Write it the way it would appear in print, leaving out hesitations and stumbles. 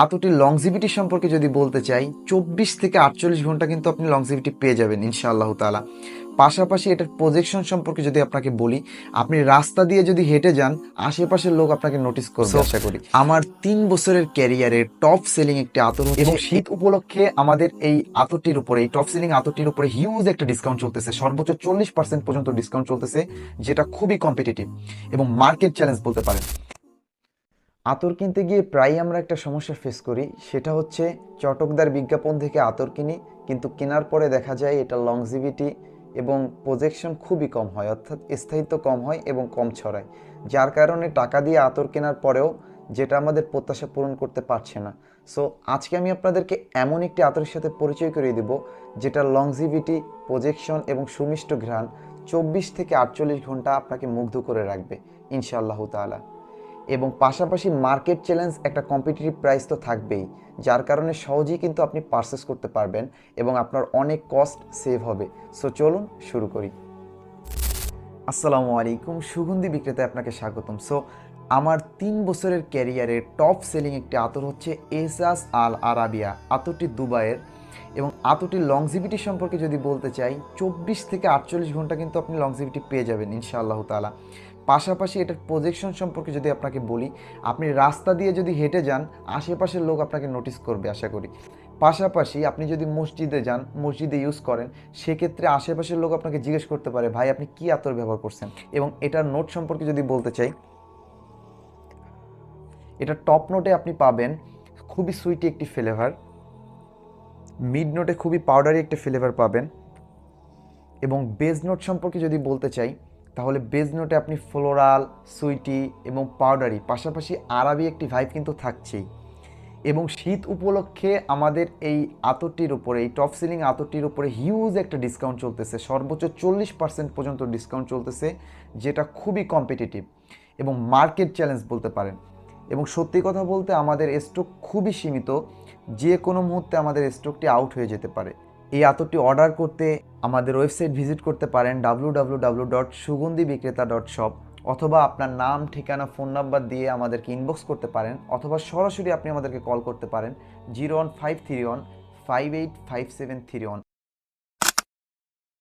আতরটির longevity সম্পর্কে যদি বলতে চাই, 24 থেকে 48 ঘন্টা কিন্তু আপনি লংজিভিটি পেয়ে যাবেন ইনশাআল্লাহ তাআলা। পাশাপাশি এটার প্রজেকশন সম্পর্কে যদি আপনাকে বলি, আপনি রাস্তা দিয়ে যদি হেঁটে যান, আশেপাশের লোক আপনাকে নোটিস করবে আশা করি। আমার 3 বছরের ক্যারিয়ারে টপ সেলিং একটি আতর এবং শীত উপলক্ষে আমাদের এই আতরটির উপরে, এই টপ সেলিং আতরটির উপরে হিউজ একটা ডিসকাউন্ট চলতেছে, সর্বোচ্চ 40% পর্যন্ত ডিসকাউন্ট চলতেছে, যেটা খুবই কম্পিটিটিভ এবং মার্কেট চ্যালেঞ্জ বলতে পারেন। আতর কিনতে গিয়ে প্রায়ই আমরা একটা সমস্যা ফেস করি, সেটা হচ্ছে চটকদার বিজ্ঞাপন থেকে আতর কিনি, কিন্তু কেনার পরে দেখা যায় এটা লংজিভিটি এবং প্রজেকশন খুবই কম হয়, অর্থাৎ স্থায়িত্ব কম হয় এবং কম ছড়ায়, যার কারণে টাকা দিয়ে আতর কেনার পরেও যেটা আমাদের প্রত্যাশা পূরণ করতে পারছে না। সো আজকে আমি আপনাদেরকে এমন একটি আতরের সাথে পরিচয় করিয়ে দেব, যেটা লংজিভিটি, প্রজেকশন এবং সুমিষ্ট ঘ্রাণ 24 থেকে 48 ঘন্টা আপনাকে মুগ্ধ করে রাখবে ইনশাআল্লাহ তাআলা। এবং পাশাপাশি মার্কেট চ্যালেঞ্জ, একটা কম্পিটিটিভ প্রাইস তো থাকবেই, যার কারণে সহজেই কিন্তু আপনি পারচেস করতে পারবেন এবং আপনার অনেক কস্ট সেভ হবে। সো চলুন শুরু করি। আসসালামু আলাইকুম, সুগন্ধি বিক্রেতায় আপনাকে স্বাগতম। সো আমার 3 বছরের ক্যারিয়ারে টপ সেলিং একটি আতর হচ্ছে এসাস আল আরাবিয়া। আতরটি দুবাইয়ের এবং আতরটির লংজিভিটি সম্পর্কে যদি বলতে চাই, 24 থেকে 48 ঘন্টা কিন্তু আপনি লংজিভিটি পেয়ে যাবেন ইনশাআল্লাহ তাআলা। পাশাপাশি এটার প্রজেকশন সম্পর্কে যদি আপনাকে বলি, আপনি রাস্তা দিয়ে যদি হেঁটে যান, আশেপাশের লোক আপনাকে নোটিস করবে আশা করি। পাশাপাশি আপনি যদি মসজিদে যান, মসজিদে ইউজ করেন, সেক্ষেত্রে আশেপাশের লোক আপনাকে জিজ্ঞেস করতে পারে, ভাই আপনি কি আতর ব্যবহার করছেন। এবং এটার নোট সম্পর্কে যদি বলতে চাই, এটা টপ নোটে আপনি পাবেন খুবই সুইটি একটি ফ্লেভার, মিড নোটে খুবই পাউডারি একটি ফ্লেভার পাবেন, এবং বেজ নোট সম্পর্কে যদি বলতে চাই, তাহলে বেজ নোটে আপনি ফ্লোরাল, সুইটি এবং পাউডারি, পাশাপাশি আরবি একটি ভাইব কিন্তু থাকছেই। এবং শীত উপলক্ষে আমাদের এই আতরটির উপরে, এই টপ সেলিং আতরটির উপরে হিউজ একটা ডিসকাউন্ট চলতেছে, সর্বোচ্চ 40% পর্যন্ত ডিসকাউন্ট চলতেছে, যেটা খুবই কম্পিটিটিভ এবং মার্কেট চ্যালেঞ্জ বলতে পারেন। এবং সত্যি কথা বলতে আমাদের স্টক খুবই সীমিত, যে কোনো মুহূর্তে আমাদের স্টকটি আউট হয়ে যেতে পারে। এই আতরটি অর্ডার করতে আমাদের ওয়েবসাইট ভিজিট করতে পারেন www.sugandhibikreta.shop, অথবা আপনার নাম, ঠিকানা, ফোন নাম্বার দিয়ে আমাদেরকে ইনবক্স করতে পারেন, অথবা সরাসরি আপনি আমাদেরকে কল করতে পারেন 01531 585731।